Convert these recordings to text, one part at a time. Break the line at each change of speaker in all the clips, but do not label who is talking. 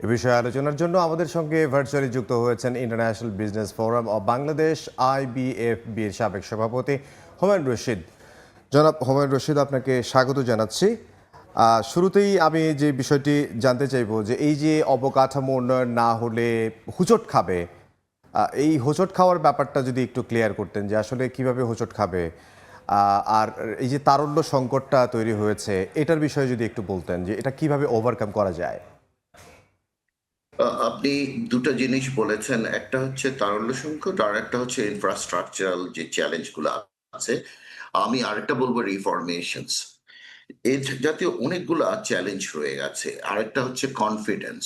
এ বিষয়ে আলোচনার জন্য আমাদের সঙ্গে ভার্চুয়ালি যুক্ত হয়েছেন international business forum of Bangladesh IBFB-র সাবেক সভাপতি হুমায়ুন রশিদ। জনাব হুমায়ুন রশিদ, আপনাকে স্বাগত জানাচ্ছি। শুরুতেই আমি যে বিষয়টি জানতে চাইব যে এই যে অবকাঠামো উন্নয়ন না হলে হোঁচট খাবে, এই হোঁচট খাওয়ার ব্যাপারটা যদি একটু ক্লিয়ার করতেন যে আসলে কিভাবে হোঁচট খাবে, আর এই যে তারল্য সংকটটা তৈরি হয়েছে এটার বিষয়ে যদি একটু বলতেন যে এটা কিভাবে ওভারকাম করা যায়।
আপনি দুটো জিনিস বলেছেন। একটা হচ্ছে তারল্য সংকট, আর একটা হচ্ছে ইনফ্রাস্ট্রাকচারাল যে চ্যালেঞ্জ গুলো আছে। আমি আরেকটা বলবো রিফরমেশনস। এই জাতীয় অনেকগুলা চ্যালেঞ্জ রয়ে গেছে। আরেকটা হচ্ছে কনফিডেন্স।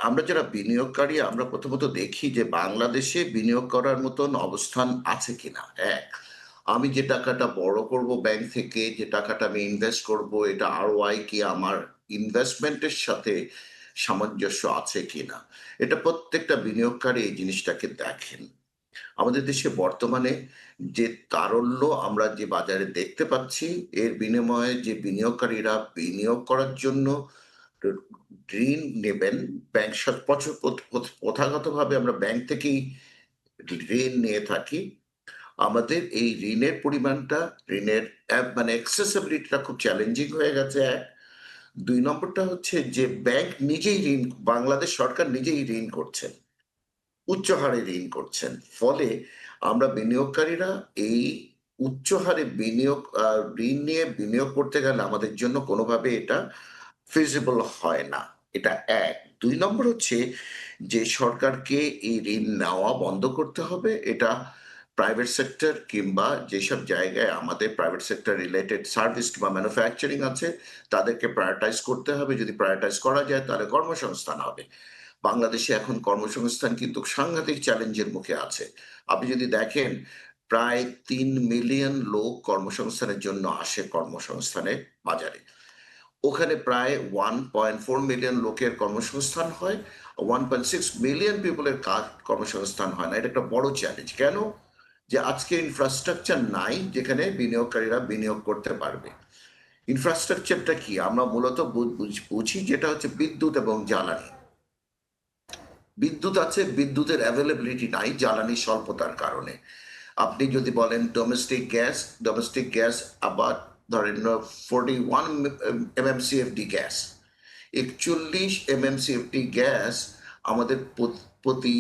আমরা যারা বিনিয়োগকারী, আমরা প্রথমত দেখি যে বাংলাদেশে বিনিয়োগ করার মতন অবস্থান আছে কিনা। এক, আমি যে টাকাটা বড় করব ব্যাংক থেকে, যে টাকাটা আমি ইনভেস্ট করব, এটা ROI কি আমার ইনভেস্টমেন্টের সাথে সামঞ্জস্য আছে কিনা। এটা প্রত্যেকটা বিনিয়োগকারী এই জিনিসটাকে দেখেন। আমাদের দেশে বর্তমানে যে তারল্য আমরা যে বাজারে দেখতে পাচ্ছি, এর বিনিময়ে যে বিনিয়োগকারীরা বিনিয়োগ করার জন্য ঋণ নেবেন, ব্যাংক প্রথাগতভাবে আমরা ব্যাংক থেকেই ঋণ নিয়ে থাকি। আমাদের এই ঋণের পরিমাণটা, ঋণের মানে অ্যাক্সেসিবিলিটিটা খুব চ্যালেঞ্জিং হয়ে গেছে। এক, ২ নম্বরটা হচ্ছে যে ব্যাংক নিজেই বাংলাদেশ সরকার নিজেই ঋণ করছেন। উচ্চ হারে ঋণ করছেন। ফলে আমরা বিনিয়োগকারীরা এই উচ্চ হারে ঋণ নিয়ে বিনিয়োগ করতে গেলে আমাদের জন্য কোনোভাবে এটা feasible হয় না। এটা ১। ২ নম্বর হচ্ছে যে সরকারকে এই ঋণ নেওয়া বন্ধ করতে হবে। এটা প্রাইভেট সেক্টর কিংবা যেসব জায়গায় আমাদের প্রাইভেট সেক্টর রিলেটেড সার্ভিস কিংবা ম্যানুফ্যাকচারিং আছে, তাদেরকে প্রায়োরিটাইজ করতে হবে। যদি প্রায়োরিটাইজ করা যায় তাহলে কর্মসংস্থান হবে। বাংলাদেশে এখন কর্মসংস্থান কিন্তু সাংঘাতিক চ্যালেঞ্জের মুখে আছে। আপনি যদি দেখেন, প্রায় ৩ মিলিয়ন লোক কর্মসংস্থানের জন্য আসে কর্মসংস্থানের বাজারে। ওখানে প্রায় 1.4 মিলিয়ন লোকের কর্মসংস্থান হয়। 1.6 মিলিয়ন পিপলের কর্মসংস্থান হয় না। এটা একটা বড় চ্যালেঞ্জ। কেন? যে আজকে ইনফ্রাস্ট্রাকচার নাই যেখানে বিনিয়োগকারীরা বিনিয়োগ করতে পারবে। ইনফ্রাস্ট্রাকচারটা কি? আমরা মূলত বুঝি যেটা হচ্ছে বিদ্যুৎ এবং জ্বালানি। বিদ্যুৎ আছে, বিদ্যুতের অ্যাভেলেবিলিটি নাই জ্বালানির স্বল্পতার কারণে। আপনি যদি বলেন ডোমেস্টিক গ্যাস আবার ধরেন 41 MMCFD গ্যাস, 41 MMCFD গ্যাস আমাদের প্রতি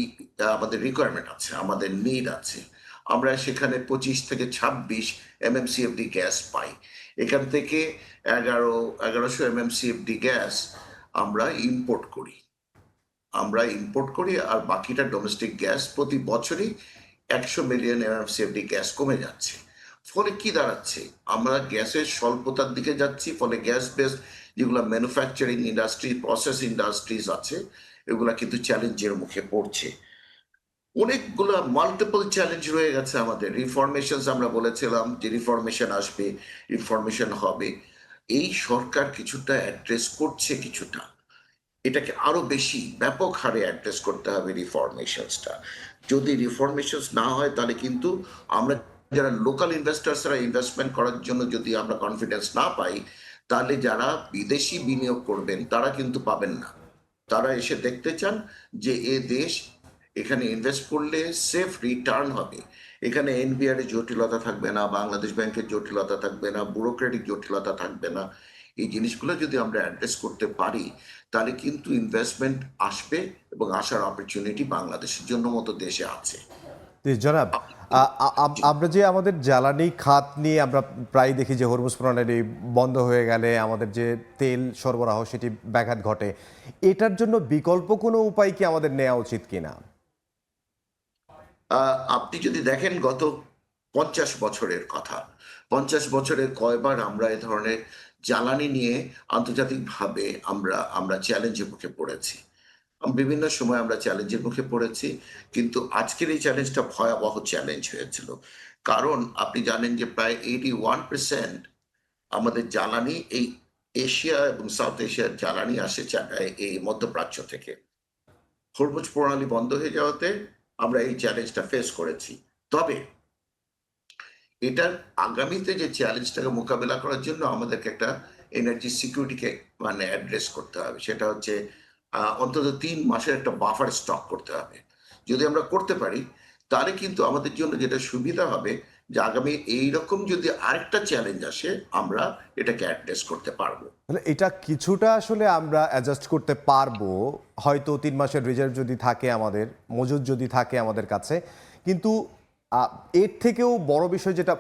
আমাদের রিকোয়ারমেন্ট আছে, আমাদের নিড আছে। আমরা সেখানে 25 থেকে 26 MMCFD গ্যাস পাই। এখান থেকে 1100 MMCFD গ্যাস আমরা ইম্পোর্ট করি। আর বাকিটা ডোমেস্টিক গ্যাস। প্রতি বছরই 100 মিলিয়ন MMCFD গ্যাস কমে যাচ্ছে। ফলে কি দাঁড়াচ্ছে? আমরা গ্যাসের স্বল্পতার দিকে যাচ্ছি। ফলে গ্যাস বেসড যেগুলো ম্যানুফ্যাকচারিং ইন্ডাস্ট্রি, প্রসেস ইন্ডাস্ট্রিজ আছে, এগুলা কিন্তু চ্যালেঞ্জের মুখে পড়ছে। অনেকগুলো মাল্টিপল চ্যালেঞ্জ রয়ে গেছে আমাদের। রিফরমেশনস আমরা বলেছিলাম যে রিফরমেশন আসবে, রিফরমেশন হবে। এই সরকার কিছুটা অ্যাড্রেস করছে কিছুটা। এটাকে আরো বেশি ব্যাপক হারে অ্যাড্রেস করতে হবে রিফরমেশনসটা। যদি রিফরমেশনস না হয় তাহলে কিন্তু আমরা যারা লোকাল ইনভেস্টার্সরা ইনভেস্টমেন্ট করার জন্য যদি আমরা কনফিডেন্স না পাই, তাহলে যারা বিদেশি বিনিয়োগ করবেন তারা কিন্তু পাবেন না। তারা এসে দেখতে চান যে দেশ, এখানে ইনভেস্ট করলে সেফ রিটার্ন হবে। এখানে NBR এর জটিলতা থাকবে না, বাংলাদেশ ব্যাংকের জটিলতা থাকবে না, ব্যুরোক্রেটিক জটিলতা থাকবে না। এই জিনিসগুলো যদি আমরা অ্যাড্রেস করতে পারি, তাহলে কিন্তু ইনভেস্টমেন্ট আসবে এবং আসার অপরচুনিটি বাংলাদেশের জন্য মতো দেশে আছে।
জি, জনাব, আমরা যে আমাদের জ্বালানি খাত নিয়ে আমরা প্রায় দেখি যে হরমুজ প্রণালী বন্ধ হয়ে গেলে আমাদের যে তেল সরবরাহ সেটি ব্যাঘাত ঘটে। এটার জন্য বিকল্প কোনো উপায় কি আমাদের নেওয়া উচিত কিনা?
আপনি যদি দেখেন গত ৫০ বছরের কথা, ৫০ বছরের কয়বার আমরা এ ধরনের জ্বালানি নিয়ে আন্তর্জাতিকভাবে আমরা আমরা চ্যালেঞ্জের মুখে পড়েছি। বিভিন্ন সময় আমরা চ্যালেঞ্জের মুখে পড়েছি। কিন্তু আজকের এই চ্যালেঞ্জটা ভয়াবহ চ্যালেঞ্জ হয়েছিল। কারণ আপনি জানেন যে প্রায় 81% আমাদের জ্বালানি এই এশিয়া এবং সাউথ এশিয়ার জ্বালানি আসে এই মধ্যপ্রাচ্য থেকে। হরমুজ প্রণালী বন্ধ হয়ে যাওয়াতে আমরা এই চ্যালেঞ্জটা ফেস করেছি। তবে এটার আগামীতে যে চ্যালেঞ্জটাকে মোকাবেলা করার জন্য আমাদেরকে একটা এনার্জি সিকিউরিটিকে মানে অ্যাড্রেস করতে হবে। সেটা হচ্ছে অন্তত 3 মাসের একটা বাফার স্টক করতে হবে। যদি আমরা করতে পারি তাহলে কিন্তু আমাদের জন্য যেটা সুবিধা হবে যে আগামী এইরকম যদি আরেকটা চ্যালেঞ্জ আসে আমরা এটাকে অ্যাড্রেস করতে পারবো।
তাহলে এটা কিছুটা আসলে আমরা অ্যাডজাস্ট করতে পারবো, হয়তো 3 মাসের রিজার্ভ যদি থাকে, আমাদের মজুদ যদি থাকে আমাদের কাছে। কিন্তু এর থেকেও বড় বিষয় যেটা,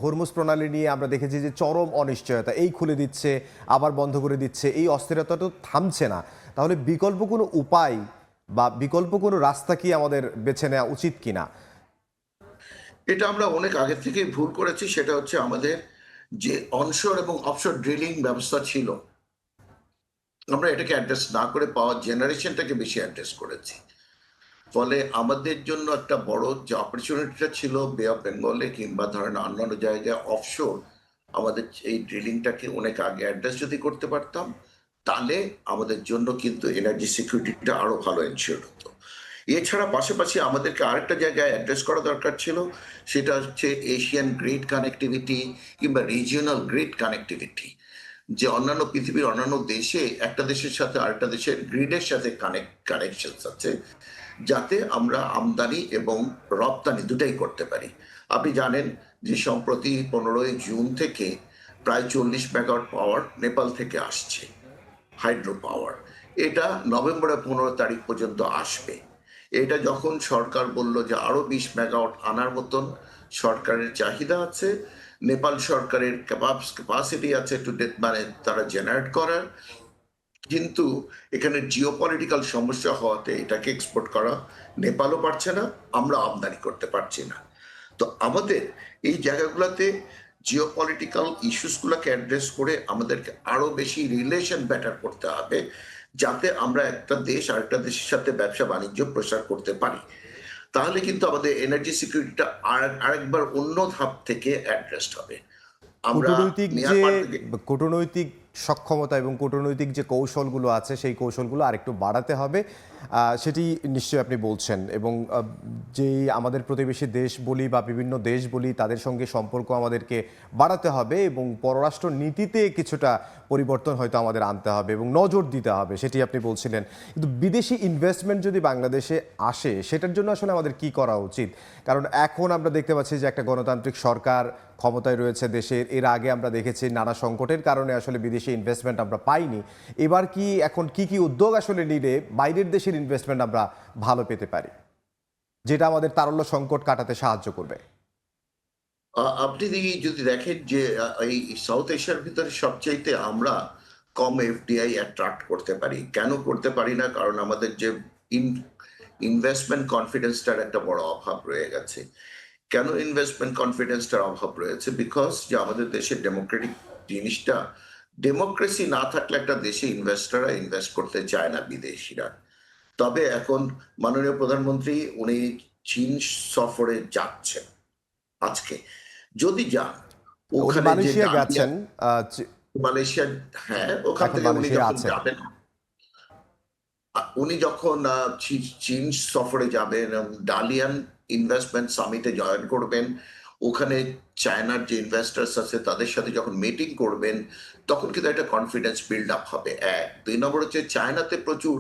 হরমুজ প্রণালী নিয়ে আমরা দেখেছি যে চরম অনিশ্চয়তা, এই খুলে দিচ্ছে আবার বন্ধ করে দিচ্ছে, এই অস্থিরতা তো থামছে না। তাহলে বিকল্প কোনো উপায় বা বিকল্প কোনো রাস্তা কি আমাদের বেছে নেওয়া উচিত কিনা?
এটা আমরা অনেক আগে থেকেই ভুল করেছি, সেটা হচ্ছে আমাদের যে অনশোর এবং অফশোর ড্রিলিং ব্যবস্থা ছিল আমরা এটাকে অ্যাড্রেস না করে পাওয়ার জেনারেশনটাকে বেশি অ্যাড্রেস করেছি। ফলে আমাদের জন্য একটা বড় যে অপরচুনিটিটা ছিল বে অফ বেঙ্গলে কিংবা ধরেন অন্যান্য জায়গায় অফশোর, আমাদের এই ড্রিলিংটাকে অনেক আগে অ্যাড্রেস যদি করতে পারতাম তাহলে আমাদের জন্য কিন্তু এনার্জি সিকিউরিটিটা আরো ভালো এনশিওর হতো। এছাড়া পাশাপাশি আমাদেরকে আরেকটা জায়গায় অ্যাড্রেস করা দরকার ছিল, সেটা হচ্ছে এশিয়ান গ্রিড কানেক্টিভিটি কিংবা রিজিওনাল গ্রিড কানেক্টিভিটি। যে অন্যান্য পৃথিবীর অন্যান্য দেশে একটা দেশের সাথে আরেকটা দেশের গ্রিডের সাথে কানেকশন আছে, যাতে আমরা আমদানি এবং রপ্তানি দুটাই করতে পারি। আপনি জানেন যে সম্প্রতি 15ই জুন থেকে প্রায় 40 মেগাওয়াট পাওয়ার নেপাল থেকে আসছে, হাইড্রো পাওয়ার। এটা নভেম্বরের 15 তারিখ পর্যন্ত আসবে। এটা যখন সরকার বলল যে আরো 20 মেগাওয়াট আনার মতন সরকারের চাহিদা আছে, নেপাল সরকারের ক্যাপাসিটি আছে টু মানে তারা জেনারেট করার, কিন্তু এখানে জিওপলিটিক্যাল সমস্যা হওয়াতে এটাকে এক্সপোর্ট করা নেপালও পারছে না, আমরা আমদানি করতে পারছি না। তো আমাদের এই জায়গাগুলোতে জিওপলিটিক্যাল ইস্যুসগুলোকে অ্যাড্রেস করে আমাদেরকে আরো বেশি রিলেশন বেটার করতে হবে, যাতে আমরা একটা দেশ আরেকটা দেশের সাথে ব্যবসা বাণিজ্য প্রসার করতে পারি। তাহলে কিন্তু আমাদের এনার্জি সিকিউরিটিটা আরেকবার অন্য ধাপ থেকে অ্যাড্রেসড হবে। আমরা
কূটনৈতিক যে
মিয়ানমার থেকে
কূটনৈতিক সক্ষমতা এবং কূটনৈতিক যে কৌশলগুলো আছে, সেই কৌশলগুলো আরেকটু বাড়াতে হবে, সেটি নিশ্চয়ই আপনি বলছেন। এবং যেই আমাদের প্রতিবেশী দেশ বলি বা বিভিন্ন দেশ বলি, তাদের সঙ্গে সম্পর্ক আমাদেরকে বাড়াতে হবে এবং পররাষ্ট্র নীতিতে কিছুটা পরিবর্তন হয়তো আমাদের আনতে হবে এবং নজর দিতে হবে, সেটি আপনি বলছিলেন। কিন্তু বিদেশি ইনভেস্টমেন্ট যদি বাংলাদেশে আসে, সেটার জন্য আসলে আমাদের কি করা উচিত? কারণ এখন আমরা দেখতে পাচ্ছি যে একটা গণতান্ত্রিক সরকার ক্ষমতায় রয়েছে দেশের। এর আগে আমরা দেখেছি নানা সংকটের কারণে আসলে বিদেশি ইনভেস্টমেন্ট আমরা পাইনি। এবার কি এখন কি উদ্যোগ আসলে নিলে বাইরের দেশের ইনভেস্টমেন্ট আমরা ভালো পেতে পারি, যেটা আমাদের তারল্য সংকট কাটাতে সাহায্য করবে?
আপনি যদি দেখেন যে এই সাউথ এশিয়ার ভিতরে সবচাইতে আমরা কম এফডিআই অ্যাট্রাক্ট করতে পারি। কেন করতে পারি না? কারণ আমাদের যে ইনভেস্টমেন্ট কনফিডেন্সটার একটা বড় অভাব রয়ে গেছে। কেন ইনভেস্টমেন্ট কনফিডেন্সটার অভাব রয়েছে? বিকজ যে আমাদের দেশের ডেমোক্রেটিক জিনিসটা, ডেমোক্রেসি না থাকলে একটা দেশে ইনভেস্টররা ইনভেস্ট করতে চায় না, বিদেশিরা। তবে এখন মাননীয় প্রধানমন্ত্রী উনি চীন সফরে যাচ্ছেন আজকে। যদি যান,
উনি
ওখানে যে
মালয়েশিয়া
ডালিয়া
গেছেন।
মালয়েশিয়া, হ্যাঁ, ওখান
এখন
থেকে উনি
মালয়েশিয়া
যখন
আছেন।
যাবেন, উনি যখন চীন সফরে যাবেন, ডালিয়ান ইনভেস্টমেন্ট সামিটে জয়েন করবেন, ওখানে চায়নার যে ইনভেস্টার্স আছে তাদের সাথে যখন মিটিং করবেন, তখন কিন্তু একটা কনফিডেন্স বিল্ড আপ হবে। 1 2 নম্বর হচ্ছে চায়নাতে প্রচুর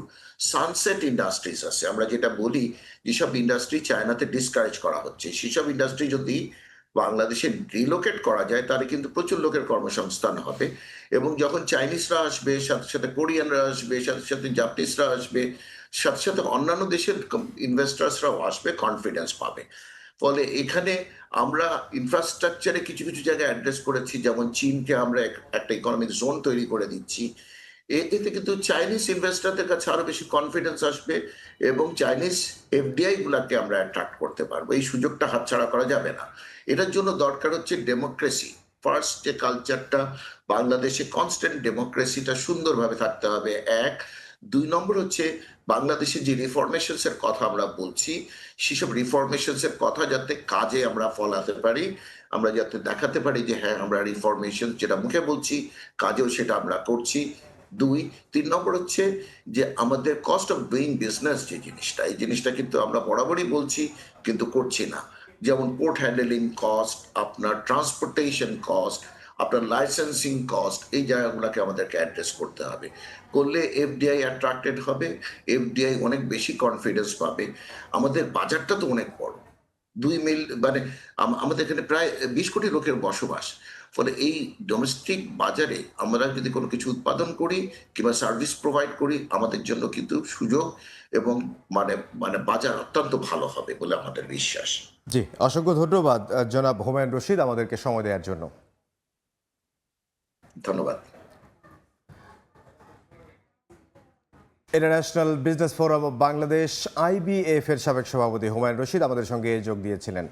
সানসেট ইন্ডাস্ট্রিজ আছে, আমরা যেটা বলি যেসব ইন্ডাস্ট্রি চায়নাতে ডিসকারেজ করা হচ্ছে, সেসব ইন্ডাস্ট্রি যদি বাংলাদেশে রিলোকেট করা যায় তাহলে কিন্তু প্রচুর লোকের কর্মসংস্থান হবে। এবং যখন চাইনিজরা আসবে, সাথে সাথে কোরিয়ানরা আসবে, সাথে সাথে জাপানিজরা আসবে, সাথে সাথে অন্যান্য দেশের ইনভেস্টার্সরাও আসবে, কনফিডেন্স পাবে। ফলে এখানে আমরা ইনফ্রাস্ট্রাকচারে কিছু কিছু জায়গায় অ্যাড্রেস করেছি, যেমন চীনকে আমরা একটা ইকোনমিক জোন তৈরি করে দিচ্ছি। এতে কিন্তু চাইনিজ ইনভেস্টরদের কাছে আরো বেশি কনফিডেন্স আসবে এবং চাইনিজ এফডিআই গুলাকে আমরা অ্যাট্রাক্ট করতে পারবো। এই সুযোগটা হাতছাড়া করা যাবে না। এটার জন্য দরকার হচ্ছে ডেমোক্রেসি। ফার্স্ট যে কালচারটা, বাংলাদেশে কনস্ট্যান্ট ডেমোক্রেসিটা সুন্দরভাবে থাকতে হবে। 2 নম্বর হচ্ছে বাংলাদেশে যে রিফরমেশনস এর কথা আমরা বলছি, সেসব রিফরমেশনস এর কথা যাতে কাজে আমরা ফলাতে পারি, আমরা যাতে দেখাতে পারি যে হ্যাঁ আমরা রিফরমেশন যেটা মুখে বলছি কাজেও সেটা আমরা করছি। 3 নম্বর হচ্ছে যে আমাদের কস্ট অফ ডুইং বিজনেস যে জিনিসটা, এই জিনিসটা কিন্তু আমরা বরাবরই বলছি কিন্তু করছি না। যেমন পোর্ট হ্যান্ডেলিং কস্ট, আপনার ট্রান্সপোর্টেশন কস্ট, আপনার লাইসেন্সিং কস্ট, এই জায়গাগুলোকে আমাদেরকে অ্যাড্রেস করতে হবে। করলে এফডিআই অ্যাট্রাক্টেড হবে, এফডিআই অনেক বেশি কনফিডেন্স পাবে। আমাদের বাজারটা তো অনেক বড়, 2 মিল মানে আমাদের এখানে প্রায় 20 কোটি লোকের বসবাস। ফলে এই ডোমেস্টিক বাজারে আমরা যদি কোনো কিছু উৎপাদন করি কিংবা সার্ভিস প্রোভাইড করি, আমাদের জন্য কিন্তু সুযোগ এবং মানে মানে বাজার অত্যন্ত ভালো হবে বলে আমাদের বিশ্বাস।
জি, অসংখ্য ধন্যবাদ জনাব হুমায়ুন রশিদ আমাদেরকে সময় দেওয়ার জন্য।
ধন্যবাদ।
International business forum of Bangladesh IBF এর সাবেক সভাপতি হুমায়ুন রশিদ আমাদের সঙ্গে যোগ দিয়েছিলেন।